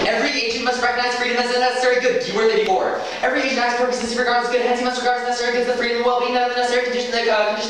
Every agent must recognize freedom as a necessary good. Keyword 84. Every agent acts for purposes regardless of good, hence he must regard as necessary goods the freedom and well-being of the necessary conditions,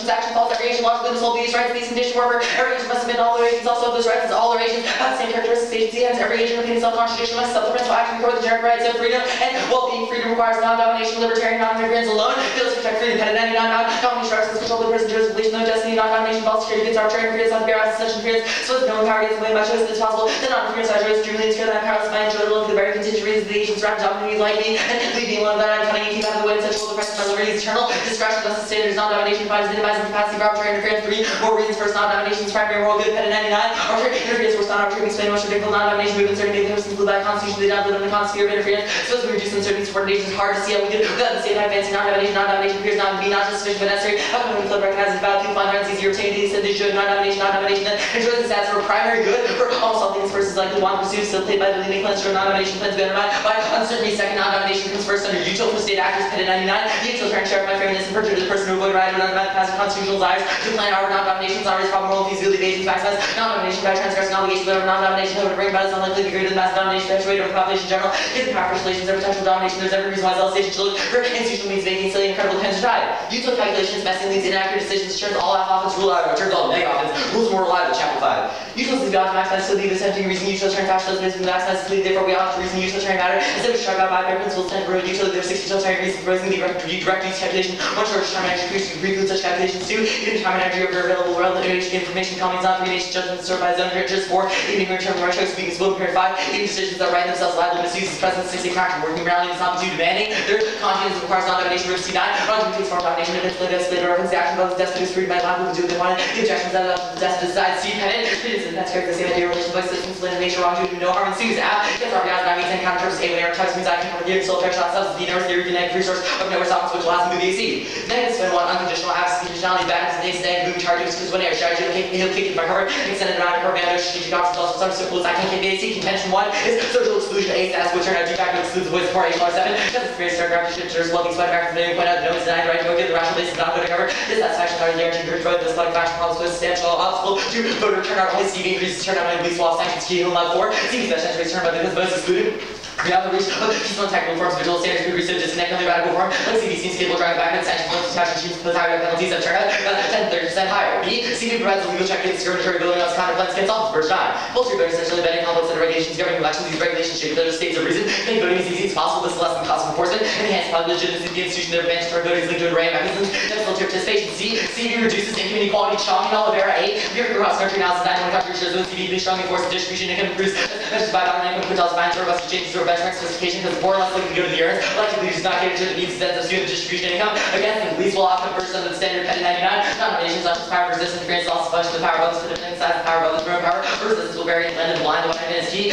action falls. Every agent logically must hold these rights, these conditions, however, every agent must submit all their agents also of those rights, as all their agents have the same characteristics as agency, hence every agent repeating self-contradiction must self-defense will act before the generic rights of freedom and well-being. Freedom requires non-domination, libertarian, non-interference alone. Fails to protect freedom, independent, non-domination rights, control of the person, choice, beliefs, no destiny, non-domination, false security, against arbitrary interference, unfair acts, such interference, so as no power gets away by choice as possible, then non-interference by choice, truly insecure that I'm powerless, my enjoy alone for the very contingent reasons the agents rapid dominating like me, and leave me alone that I'm cutting and keep out of the way, and sexual defense, my liberty is eternal, discretion thus the standards, non-domination, finds minimizing capacity for arbitrary interference. 3 more reasons. First, non-domination is primary moral good, Pen 99. Arbitrary interference force non-arbitrary explain much predictable non-domination movement, certain things included by the Constitution, they don't live in the consphere of interference. So as we reduce uncertainty, subordination is hard to see how we do without the same time advancing non-domination. Non-domination appears not to be not just sufficient but necessary. How can we club recognizes valid people find rights easier obtained? They said they should non-domination then enjoys the status of a primary good for almost all things. First is like the one pursuit still played by the leading cleanser. Non-domination plans to be undermined by uncertainty. Second, non-domination comes first under util for state actors, Pen 99. The utilitarian share of my fairness and perjury to the person who avoid right or undermine the past constitutional desires to plan our non-domination is always problem moral feasibility of agents maximize non-domination by transgressing obligations whatever non-domination however to bring about is unlikely to be greater than mass domination perpetuated over population in general. Given power relations of potential domination, there's every reason why zealous agents should look for institutional means making silly incredible depends to tide. Util calculations messing leads inaccurate decisions, turns all offense rule out, turns all negative offense rules more reliable. Chapter 5. Utility is beyond maximize to leave attempting reason utilitarian fashion doesn't maximize to leave, therefore we ought to reason utilitarian matter instead of strive out by principles tend to promote utility. There are 6 utilitarian reasons for raising the direct use calculation. One short determined energy to preclude such calculations. 2. Even determined energy over available relevant information coming not three nations judgments served by his own just 4. Even return right choice speaking will period 5. Even decisions that right themselves liable to misuse his presence 6. Action working reality is not too demanding. 3rd. Conscience requires non-domination. Risk 9. Wrong takes form domination of its latest later reference the action of the destiny is freed by liable to do what they wanted. The objections that the destiny decides C. Pennant. It is in that character the same idea relation by systems in nature wrong to do no harm ensues. App. Gets RBI's 9 means and counter terms A when error types means I can cover the soul direction ourselves the inverse theory of the negative resource of nowhere softness which allows them to be AC. Negative spin 1 unconditional acts conditionality back to the next day moving charges because when air strategy he'll kick it by cover extended around cover band strategic options also some simple I can kick the AC. Contention 1 is social exclusion A status which turn out de facto excludes the voice for H7 because it's very stark graphic shifts well these factors may point out that no one's denying the right to vote the rational basis not going to cover this satisfaction part of the guarantee control this like fashion problems with substantial obstacle to voter turnout only CV increases turnout and police law sanctions key hill not 4 CV special entries turnout because most excluded. Beyond the reach of peaceful and technical forms of visual standards could reach to disconnect from the radical form, like CBC's cable driving back and sanctions points attached machines with higher penalties that turn out 10-30% higher. B. CB provides a legal check against discriminatory building on its counterplans against office version 9. Poultry voting essentially betting complex and regulations governing elections. These regulations shape other states of reason, make voting as easy as possible. This is less than cost of enforcement, enhance public legitimacy of the institution that mandatory voting is linked to array mechanisms, difficult to participation. C. CB reduces income inequality, chalking all of era 8. Bureaucratic cross-country analysis 9 countries shows that CB really strongly forces distribution income improves measures by dominant income quintiles finds or Western changes or benchmark specification because more or less likely to go to the earth. Likely does not cater to the needs of student distribution income. Again, the police will often first under the standard Pen 99. Nominations such as power resistance, experience loss of function of power balance for different size of power balance room power. Resistance will vary in blend and blind to 1 against T.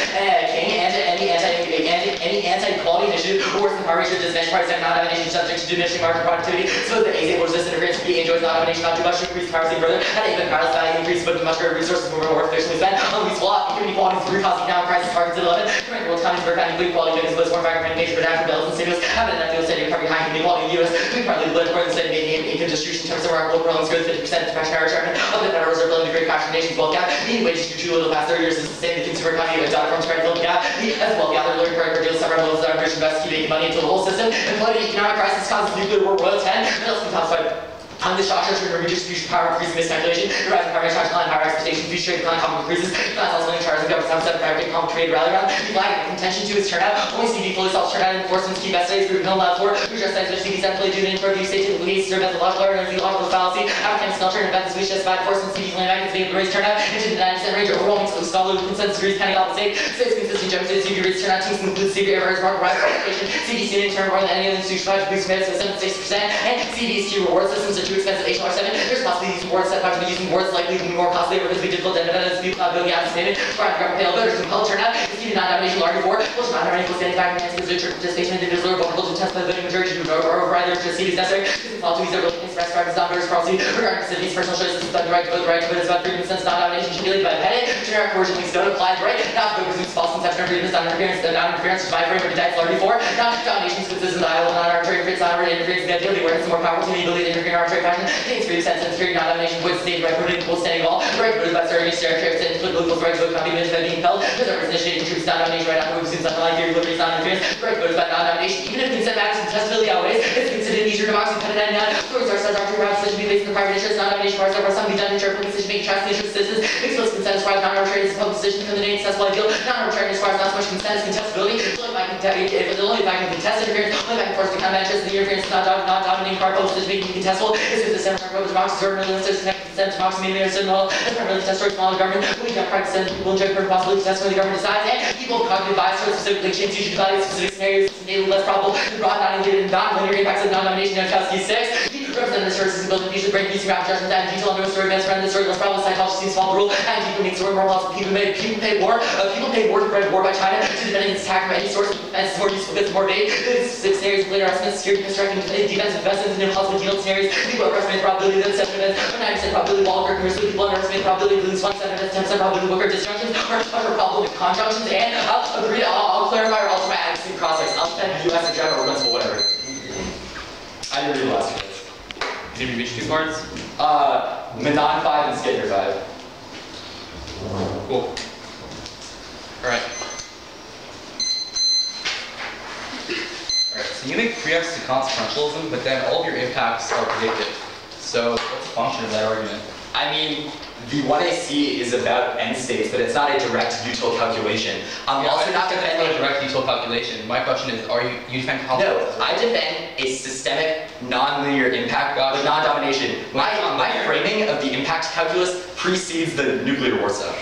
King and any anti-equality initiative or worse than power ratio disadvantage parties have non-domination subject to diminishing market productivity. So that A is able to resist interference. B enjoys non-domination not too much to increase power seen further. And even powerless value increase but much greater resources more efficiently spent. On these law, inequality is 3 causing economic crisis targets at 11. Current world economies where economic equality because most more environment nature but after bills and stimulus have been enough to steady recovery high inequality in the US. We partly live according to the steady income distribution in terms of our global problems growth 50% to fashion retirement of the Federal Reserve building the great fashion nation's wealth gap. Median wages grew too little the past 30 years to sustain the consumer economy of a data from credit building gap. As well, the other learning credit deals several loans that are invest keep making money into the whole system. And flooding economic crisis causes nuclear war world 10. Middle school top on the shock structure and redistribution power increasing miscalculation, the rising power charge line higher expectation, future trade economic common increases, class also linked charges and government some power big common trade rally around, the flag of contention to its turnout, only CD fully self turnout enforcement key best studies group no allowed for, which are studies which CD centrally due to improve use state typical cases or methodological error and theological fallacy, African sculpture and events which justified enforcement CD's land magnets being able to raise turnout into the 90% range overwhelming scholarly consensus agrees pending opposite states consistent judgment CD raise turnout teams include CD errors market rise qualification, CD student turn more than any other institution by boost merits of 76% and CD's key reward systems are too expensive HR7. There's possibly using words set to be using words likely to be more costly or physically difficult than independent people not building out statement. For government pale voters who compel turnout, is even non-domination larger for, which non-domination will standing back against participation in individual or vulnerable to intensive voting majority to override their just is necessary. This is all to be several express practice non-voters policy regarding cities, personal choices, the right to vote, the right to vote is about freedom since non-domination should be lead by Pennant. Generic coercion means don't apply the right. Not voters whose false conception of freedom is non-interference, the non-interference which my frame of detect 34. Non-domination consists of the idle non-arbitrary interference, non-arbitrary interference, the ability where it's more powerful to the ability to interfere in arbitrary fashion. Things free sense and security non-domination would state right voting will standing wall. Right voted by certain stereotypes and political rights vote cannot be mentioned by being held. Because our initiated troops non-domination right after we've seen something like theory, liberty, non-interference. Right voters by non-domination. Even if consent matters contestability outweighs, it's considered an easier democracy. Pet 99. Authorities are says our true rights decision be based on the private interest. Non-domination parts over some be done to ensure public decision making trust in the interest of citizens. Explicit consent is required. Non-arbitrary is a public decision become the name accessible ideal. Non-arbitrary requires not so much consent as contestability. If the only fact of contest interference, only back and forth to combat interest, the interference is not dominating part of decision making contestable. It's the center of democracy, ordinary listed consent, democracy, maybe there's a model, that's primarily contestatory small government. We don't practice and people enjoy per possibility contest when the government decides, and people with cognitive bias towards specifically change usually evaluate specific scenarios, enabling less probable, the broad non-linear impacts of non-domination in Chelsea 6. Representative services building usually break using rapid judgments and detail on no story events around the story less probable psychology seems to follow the rule and people make story more possible. People pay war to prevent war by China to defend against attack from any source. Defense is more useful, it's more vague. Specific scenarios of later estimates, security constructing defensive investments and impossible deal scenarios. People underestimate the probability that 7 events, or 90% probability of all occur conversely. People underestimate the probability of lose 1 7 events, 10% probability of occur disjunctions, or probable with conjunctions. And I'll clarify or alter my adequacy cross-sex. I'll defend the US in general principle, whatever. I didn't read the last one. Did you reach 2 parts? Menon 5 and Skidner 5. Cool. Alright. Alright, so you make preempts to consequentialism, but then all of your impacts are predictive. So what's the function of that argument? I mean, the 1AC is about end states, but it's not a direct util calculation. I'm also not defending a direct util calculation. My question is, are you defend consequences? No, I defend a systemic, non-linear impact with non-domination. My framing of the impact calculus precedes the nuclear war stuff.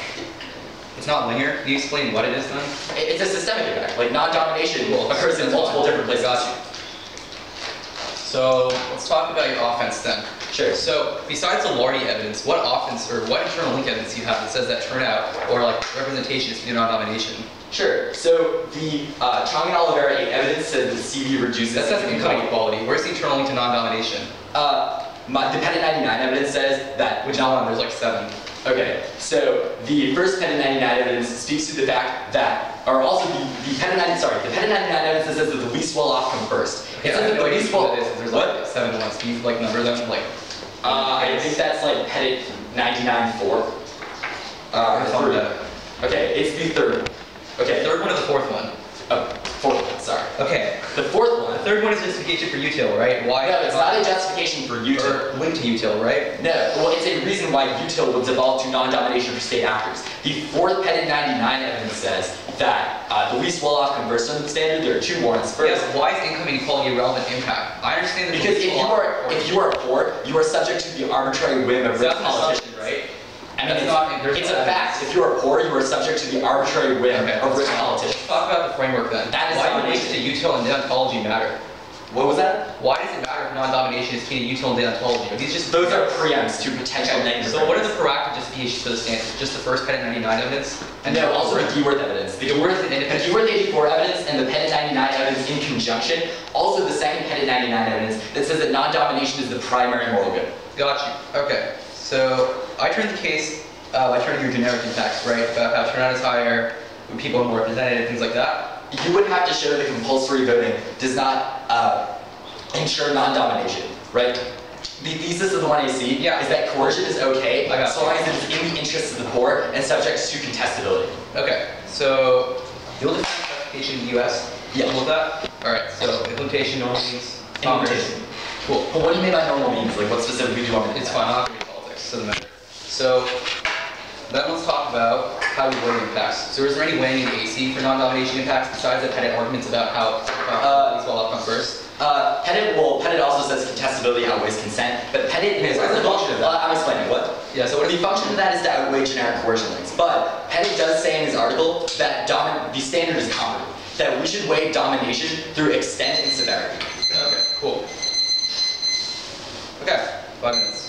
It's not linear? Can you explain what it is then? It's a systemic impact. Like non-domination occurs in multiple different places. Got you. So let's talk about your offense then. Sure. So besides the Lardy evidence, what offense or what internal link evidence do you have that says that turnout or like representation is non-domination? Sure. So the Chong and Oliveira evidence says the CV reduces. That says income equality. Where's the internal link to non-domination? The Peninsula 99 evidence says that. Which one? There's like 7. Okay, so the first Peninsula 99 evidence speaks to the fact that, or also the Peninsula 99 evidence says that the least well off come first. Okay, it says that the least well is. There's like 7 ones. Can you like number them? Like. I think that's like Petit 99-4. Okay, it's the third. Okay, third one or the fourth one? Oh, fourth one, sorry. Okay. The fourth one. The third one is justification for util, right? Why? No, it's not a justification for util. Or linked to util, right? No, well, it's a reason why util would devolve to non-domination for state actors. The fourth Petit 99 evidence says that the least well-off converse on the standard, there are 2 warrants. First, yes, why is income inequality a relevant impact? I understand that because if you are poor, you are subject to the arbitrary whim of rich politicians, right? I mean, it's a fact. If you are poor, you are subject to the arbitrary whim of rich politicians. Let's talk about the framework then. That is why do links to util and deontology matter? What was that? Why does it matter if non-domination is key to util and deontology? Are these just those are preempts to potential negative. So what are the proactive justifications for the standard? Just the first Petit 99 evidence? And no, also the keyword evidence. The keyword 84 evidence and the Petit 99 evidence in conjunction. Also the second Petit 99 evidence that says that non-domination is the primary moral good. Got you. Okay. So I turn the case by turning your generic impacts, right? About how turnout is higher, when people are more represented, things like that. You would have to show that compulsory voting does not ensure non-domination, right? The thesis of the 1AC is that coercion is okay so long as it is in the interests of the poor and subject to contestability. Okay, so you'll define justification in the US? Yeah. With that? Alright, so implementation, normal means, implementation. Cool. But what do you mean by normal means? Like what specifically do you want me to It's fine, I'm not going to politics, doesn't matter. So then let's talk about how we weigh impacts. So is there any weighing in the AC for non-domination impacts besides the Petit arguments about how these will outcome first? Petit also says contestability outweighs consent, but Petit is the function of that. I'm explaining what. Yeah. So what the function of that is to outweigh generic coercion links. But Petit does say in his article that the standard is common, that we should weigh domination through extent and severity. Okay. Cool. Okay. 5 minutes.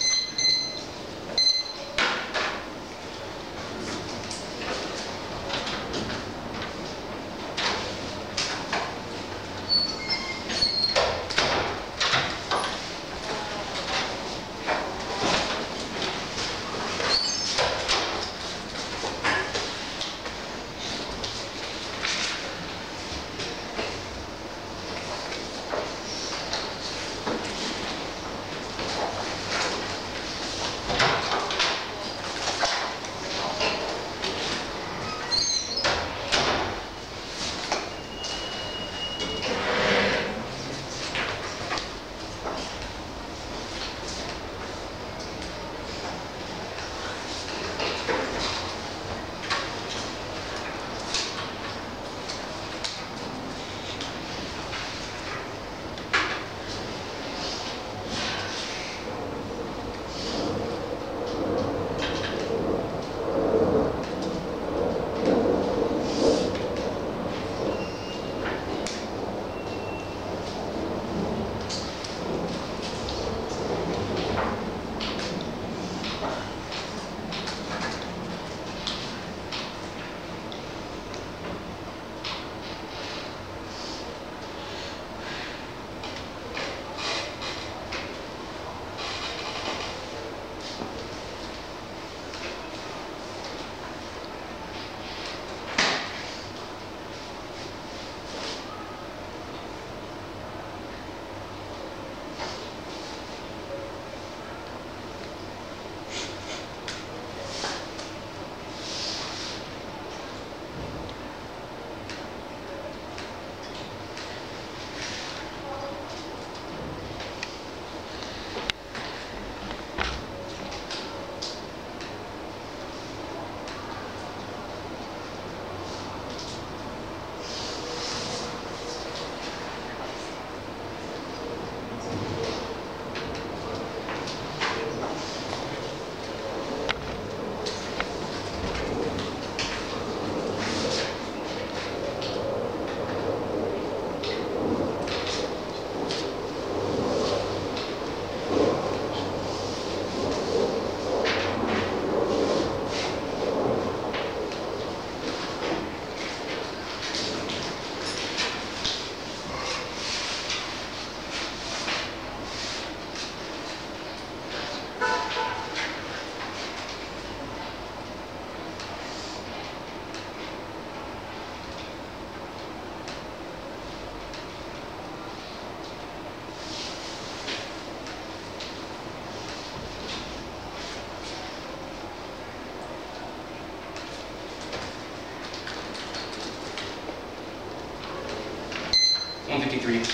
1953.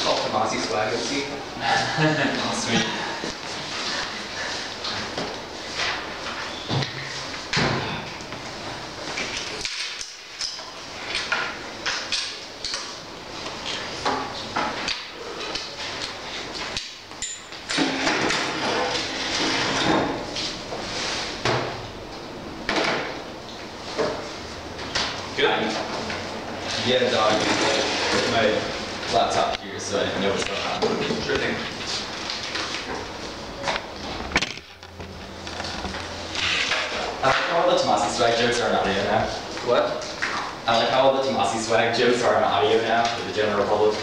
Called Tomasi swag, you'll see. Oh, sweet. Good. Yeah, dog. My laptop here, so I know what's going on. Sure thing. I like how all the Tomasi swag jokes are on audio now. What? I like how all the Tomasi swag jokes are on audio now for the general public.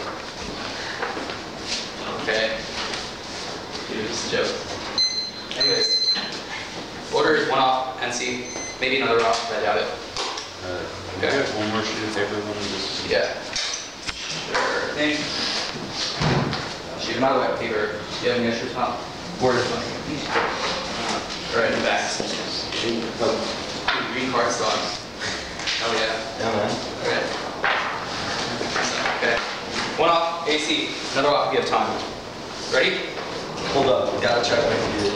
Okay. Dude, it's a joke. Anyways. Order is one off, NC. Maybe another off, but I doubt it. Okay. One more sheet of paper, one of this. Yeah. Sure thing. Shoot him out of the paper. Do you have any extra top? Word. Right in the back. Green card stocks. Oh yeah. Yeah, man. Okay. Okay. One off, AC. Another off if you have time. Ready? Hold up. Gotta check my computer.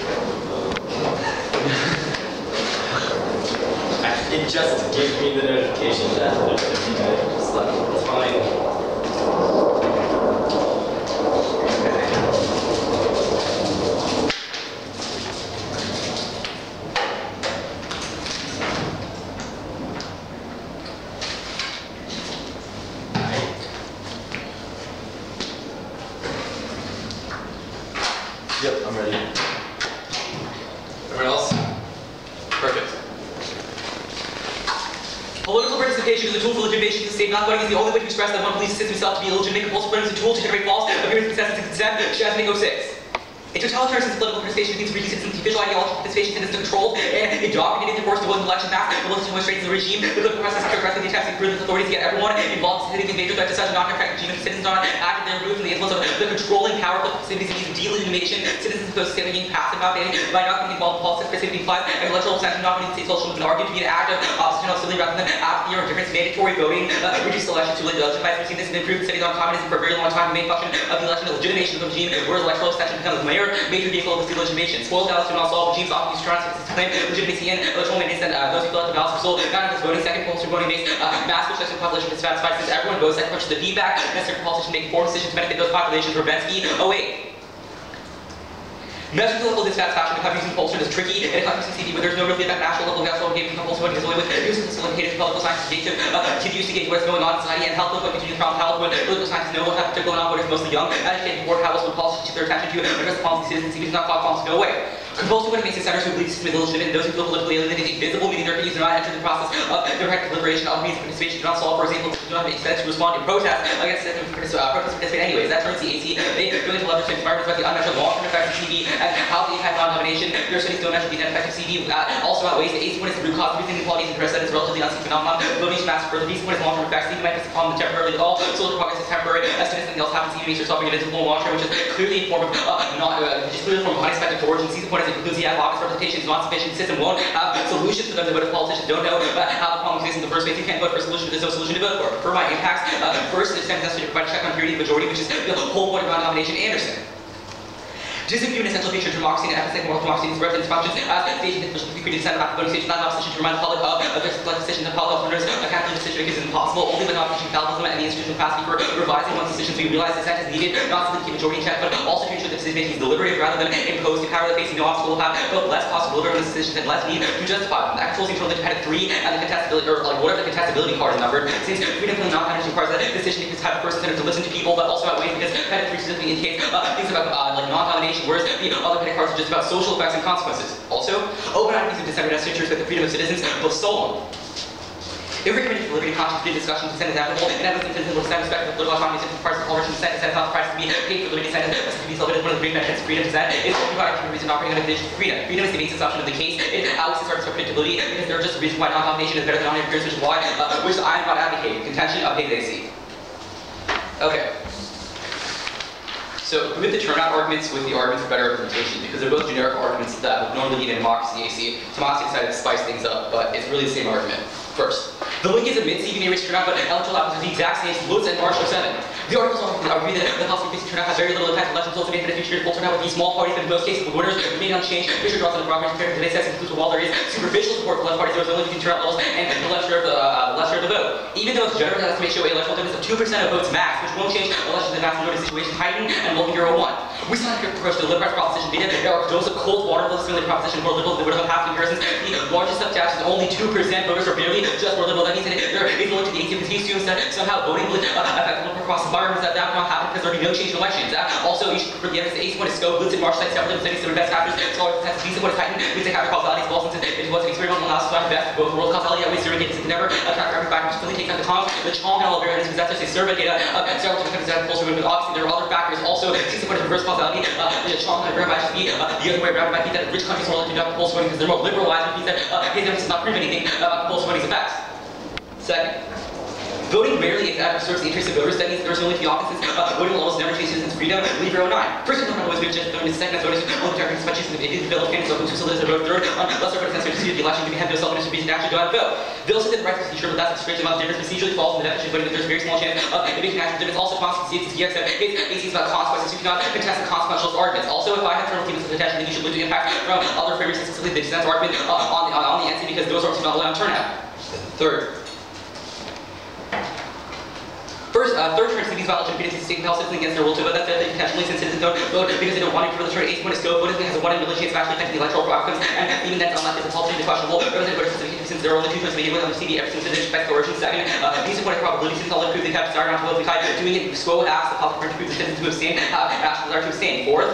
It just gave me the notification that there's 15 minutes left. It's fine. Yep, I'm ready. Everyone else? Perfect. Political participation is a tool for legitimation to the state. Not voting is the only way to express that one believes the system itself to be illegitimate. Compulsive voting is a tool to generate false appearance, consensus, and consent. Shazam 06. A totalitarian system of political participation means reducing citizens' official ideology participation tends to control and indoctrinating the force to vote in election mass. The most restraints the regime. The political process is characterized by the attempts to improve the authorities to get everyone involved in the invaders by such a non-democratic regime. Citizens are not actively removed from the influence of the controlling power of the facilities and means of delegitimation. Citizens supposed to stay being passive, not being by not being involved in politics. Specifically implies an electoral censure not being state social movement argued to be an act of opposition hostility rather than active or indifference. Mandatory voting reduced election to legitimize. We've seen this in improved cities on communism for a very long time. The main function of the election is legitimation of the regime, whereas electoral extension becomes a major vehicle of this legitimation. Spoiled ballots do not solve regimes often use transcripts to claim legitimacy in electoral mandates and those who fill out the ballots for sole not just voting. Second, polls are voting based mass perception of population is satisfied since everyone votes. Second, the feedback necessary for politicians to make informed decisions to benefit those populations. Rubensky 08. Measuring the local dissatisfaction of countries and pollsters is tricky and countries succeed when there's no real feedback. National local national game become polls is away with using physical indicators of political science to use to gauge what's going on in society and health will continue the problem of when political scientists know what's going on, but it's mostly young, educated, board households, when politicians shift their attention to address the problems of citizens, see not cause problems to go away. Compulsive voting makes the senators who believe the system is illegitimate and those who feel politically alienated invisible, meaning their opinions do not enter the process of democratic deliberation. Other means of participation do not solve, for example, do not make sense to respond to protests against the system participate anyways. That turns the AC going to leverage environments about the unmeasured long-term effects of TV and how they impact non-domination. Their studies don't measure the net effect of CV. Also outweighs the AC one is the root cause of reason inequalities and interest that is relatively unseen phenomenon. Voting mass for the reason one is long-term effects. CV might fix the problem temporarily at all. Social progress is temporary. As soon as something else happens, CV makes yourself a visible long-term, which is clearly a form of unexpected origin. See the point as it concludes the office representation is not sufficient. The system won't have solutions for them to vote if politicians don't know how the problem exists in the first place. You can't vote for a solution if there's no solution to vote for. For my impacts, first, it's necessary to provide a check on purity of majority, which is the whole point of non-domination. Anderson. Disagreement an essential feature of democracy and emphasis moral democracy is reference functions as station decisions to create a at the voting stage, not an opposition to remind the public of the decisions of public alternatives. A Catholic decision is impossible only when opposition fallibilism and the institutional capacity for revising one's decisions. We realize dissent is needed, not simply to keep majority in check, but also to ensure that decision making is deliberative rather than imposed to power that facing no obstacle will have both less cost of delivering decisions and less need to justify them. The actual internal independent 3 and the contestability, or like whatever the contestability card is numbered, since freedom from the non-managing requires that decision makers have a first incentive to listen to people, but also outweighs because dependent 3 specifically indicates things about like non-domination, whereas the other petty cards are just about social effects and consequences. Also, open ideas of dissent are necessary to respect the freedom of citizens, both so on. Every committee for liberty, conscience, free discussion, dissent is applicable, and evidence in physical dissent, respect for political autonomy, different parts of toleration, dissent is not the price to be paid for liberty, dissent is to be celebrated. One of the great benefits of freedom dissent is to provide a reason operating on a condition of freedom. Freedom is the basis option of the case. It allows us for predictability because there are just reasons why non-domination is better than non-interference, which is why, which I am not advocating. Contention of his AC. Okay. So with the turnout arguments with the arguments for better representation, because they're both generic arguments that would normally be in a democracy AC, Tomasi decided to spice things up, but it's really the same argument. First, the link is a mid-CV may raise turnout, but electoral outcomes are the exact same as Lewis and Marshall 7. The articles agree that the possible increase in turnout has very little impact on election results and in the future full turnout with these small parties, but in most cases the winners remain unchanged. Fisher draws on the progress compared to today's sex includes while there is superficial support for left parties, there was only between turnout levels and the left share of the vote. Even though it's generally estimated to show a electoral difference of 2% of votes max, which won't change elections in vast majority situations heightened and will be 0-1. We saw in approach to the Liberal proposition data, there are those of cold water votes similar proposition for liberals that would have half comparisons. The largest step is only 2% voters are barely just more liberal. That means that there is no to the 18 because he assumes that somehow voting will affect local across environments that cannot happen because there will be no change in elections. Also, you should prefer the evidence that 18 scope, Lutz and Marsh cite several different studies that best factors, scholars test decent what is heightened, means they have causality as well since it was an experimental analysis to best both world causality that way zero data can never attract every factor, which really takes out the Chong and all variants because that's just a survey data several different kinds of pulse movement. Obviously, there are other factors also since what is reverse causality. The Chong and might just be the other way around. It might be that rich countries are more likely to conduct pulse voting because they're more liberalized, which means that his evidence does not prove anything about pulse voting's effects. Second, voting rarely serves the interest of voters. That means there's only the opposites. Voting will almost never change citizens' freedom. Leave 0-9. First, it's not always been just voting. Second, as voters only targeting special cases of developed candidates open to solicit their vote. Third, unless their vote is necessary to see the election to be had, no self-interest reason to actually go out and vote. They also did the right to ensure that that's a strange amount of difference procedurally falls in the definition of voting. That there's a very small chance of making actual difference. Also, Tomasi says it's about consequences. You cannot contest the consequential arguments. Also, if I have terminal demons attached, then you should look to impact from other framers, specifically the dissent argument on the NC because those are not allowed turnout. Third, third term cities violation of state and health citizens against their will to vote. That's it. Intentionally, since citizens don't vote because they don't want to prove the turn 8 points go. Voting has a 1 in a million chance of actually affecting the electoral outcomes, and even that's unless it's politically questionable. Representative voters since there are only 2 points made with on the CD every single citizen expects coercion. Second, these supported probability since all improve they have desire not to vote. Doing it squo would ask the public to prove the citizens to abstain, actual desire to abstain. Fourth,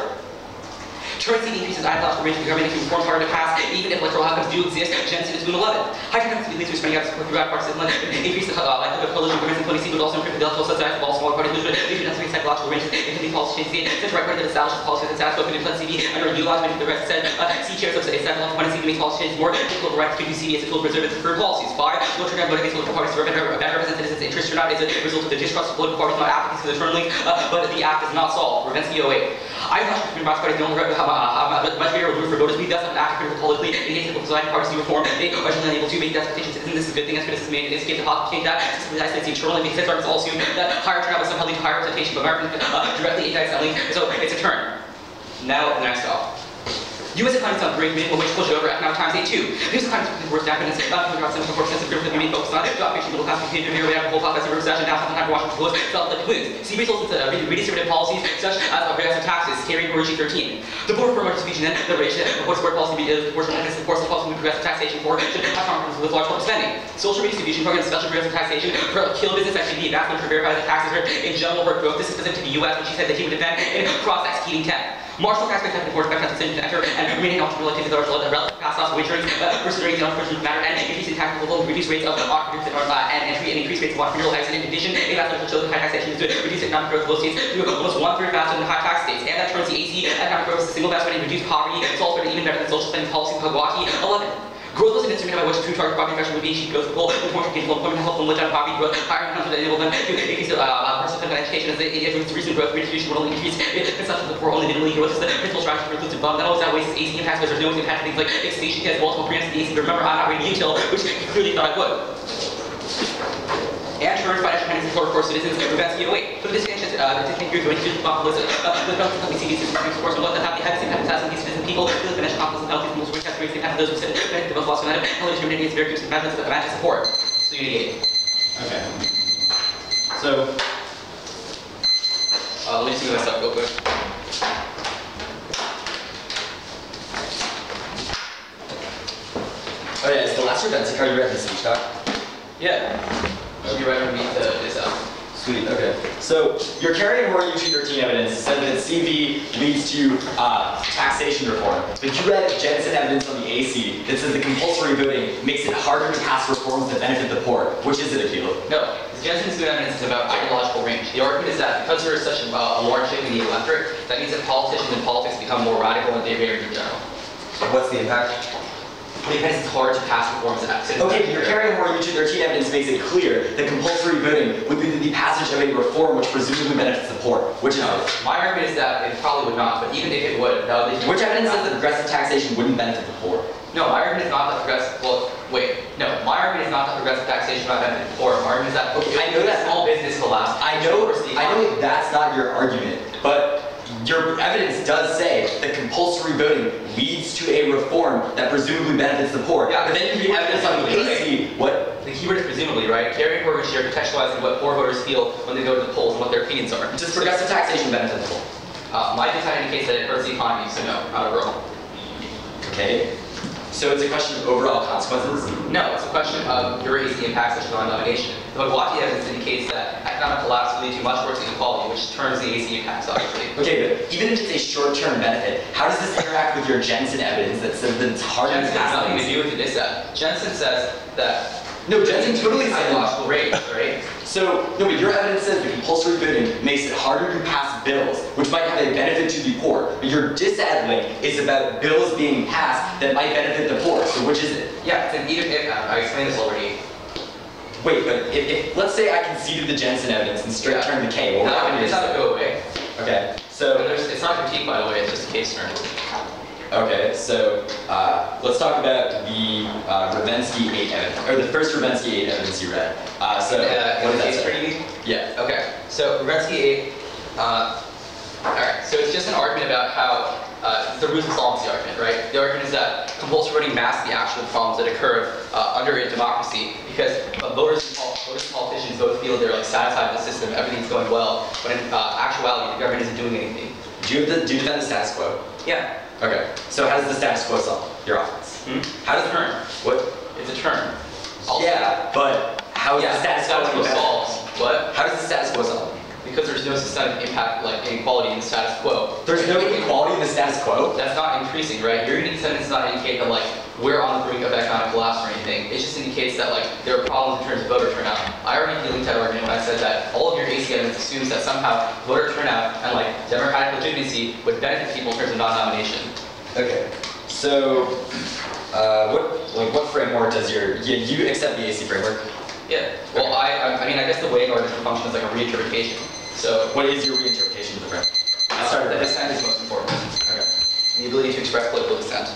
turn CD increases ideological range of the government to reform harder to pass, even if electoral outcomes do exist. Gen 2 to 11. High turnout leads to spending out support throughout partisan increase the likelihood of coalition governments and policy, but also improve the electoral subsidies of all smaller parties, which would lead to necessary psychological ranges. It can be false change since right party that establishes policies and status quo can influence CD under utilized many of the rest said C chairs of psychological point CD makes policy changes more difficult. The right to do CD as a tool to preserve its preferred policies. 5. Low turnout voting against political parties to better represent citizens' interests turnout is a result of the distrust of political parties not applicants to the term link, but the act is not solved. Prevents the 08. I am not sure if Bronx parties don't have much greater room for voters. We thus have an active critical politically engaged civil society parties to reform. They are generally unable to make the expectations citizens. This is a good thing. As criticism made in this case, the possible change that simply isolates the internal and because it's all assumed that higher turnout will somehow lead to higher representation, but Americans directly anti-selling. So it's a turn. Now the next off. U.S. economy sounds great, minimum wage push over economic times 8-2. This economy is worst evidence. Not about 74% of groups that we may focus on. Job creation, middle class behavior, here we have a whole class of recession. Now something time for Washington Post felt like concludes. See results of redistributive policies such as aggressive taxes, carrying Orgy 13. The board for emergency speech and then the ratio of course sport policy is proportional against the course of policy with progressive taxation for should have compromises with large public spending. Social redistribution programs, special progressive taxation for kill business activity, advancement to verify that taxes are in general work growth. This is specific to the U.S., which he said that he would defend in cross-executing 10. Marshall tax have before expect decision to enter and remaining optional activities that are relative pass offs, wage earnings, versus rates on unfortunate matter, and increasing tax level, reduce rates of entrepreneurs and entry and increase rates of entrepreneurial exit. In addition, a vast majority shows that high taxation is to reduce economic growth of low states to almost 1/3 faster than high tax states, and that turns the AC economic growth is the single best way to reduce poverty. It's also even better than social spending policy. Pagwaki 11. Growth was an instrument by which to target poverty reduction would be achieved goes goal with more gainful employment, help them lift out poverty growth, higher incomes that enable them to increase their personal education as they recent growth redistribution will only increase consumption of the poor only minimally. Growth is the principal strategy for inclusive bond. That always outweighs its AC impacts, but there's no impact things like extinction has multiple preempts the AC. But remember, I'm not reading util, which you clearly thought I would. And turn financial financing for citizens prevents the 08. So this extension, you're going to populate the company CDs system of course, and what the happy impact has on these citizen people, the financial conflicts and penalties, and most work has raised the impact of those who said the most lost united, how discriminating is very good measures of financial support. So you negate. Okay. So let me just move this up real quick. oh yeah, is the last event are you read the speech doc? Yeah. Should be right underneath this up. Sweet, okay. So, your carrying more UT13 evidence said that CV leads to taxation reform. But you read Jensen evidence on the AC that says that compulsory voting makes it harder to pass reforms that benefit the poor. Which is it, Akhil? No, Jensen's good evidence is about ideological range. The argument is that because there is such a large shift in the electorate, that means that politicians and politics become more radical and they vary in general. What's the impact? Because it's hard to pass reforms that okay, your carrying more UT13 evidence makes it clear that compulsory voting would lead to the passage of a reform which presumably benefits the poor. Which is it? My argument is that it probably would not, but even if it would, which evidence says that progressive taxation wouldn't benefit the poor? No, my argument is not that progressive. Well, wait. No, my argument is not that progressive taxation would benefit the poor. My argument is that I know that small business collapse. I know that's not your argument, but your evidence does say that compulsory voting leads to a reform that presumably benefits the poor. Yeah, but then you read evidence on the AC. What? The keyword is presumably, right? Carrying forward share contextualizing what poor voters feel when they go to the polls and what their opinions are. Does progressive taxation benefit the poor? My data indicates that it hurts the economy, so no, not overall. Okay. So it's a question of overall consequences? No, it's a question of your AC impacts such as non-domination. The Magwati evidence indicates that economic collapse will lead to much worse inequality, which turns the AC impacts, obviously. Okay, but even if it's a short-term benefit, how does this interact with your Jensen evidence that says that it's hard to Jensen pass has nothing things? to do with the dissent. Jensen says that No, Jensen totally said ideological rage, right? So, no, but your evidence says that compulsory voting makes it harder to pass bills, which might have a benefit to the poor. But your disad link is about bills being passed that might benefit the poor. So which is it? Yeah, it's an even if. I explained this already. Wait, but if let's say I conceded the Jensen evidence and straight turned the K, what would happen? It's not to go away. Okay, so It's not a critique, by the way. It's just a case turn. okay, so let's talk about the Ravensky 8 evidence, or the first Ravensky 8 evidence you read. So what does that case say? turn? Yeah. Okay, so Ravensky 8. Alright, so it's just an argument about how the roots of solvency argument, right? The argument is that compulsory voting masks the actual problems that occur under a democracy because voters and politicians both feel they're like satisfied with the system, everything's going well, but in actuality the government isn't doing anything. Do you defend the status quo? Yeah. Okay, so how does the status quo solve your offense? How does it turn? What? It's a turn. Yeah, but how is the status quo solves? What? How does the status quo solve? Because there's no systemic impact like inequality in the status quo. There's no inequality in the status quo? That's not increasing, right? Your unique sentence does not indicate that like we're on the brink of economic collapse or anything. It just indicates that like there are problems in terms of voter turnout. I already linked that argument when I said that all of your AC evidence assumes that somehow voter turnout and like democratic legitimacy would benefit people in terms of non-nomination. Okay. So what framework does you accept the AC framework? Yeah. Well, I mean I guess the weighting ordination function is like a reinterpretation. So What is your reinterpretation of the framework? the dissent is most important. Okay. The ability to express political dissent.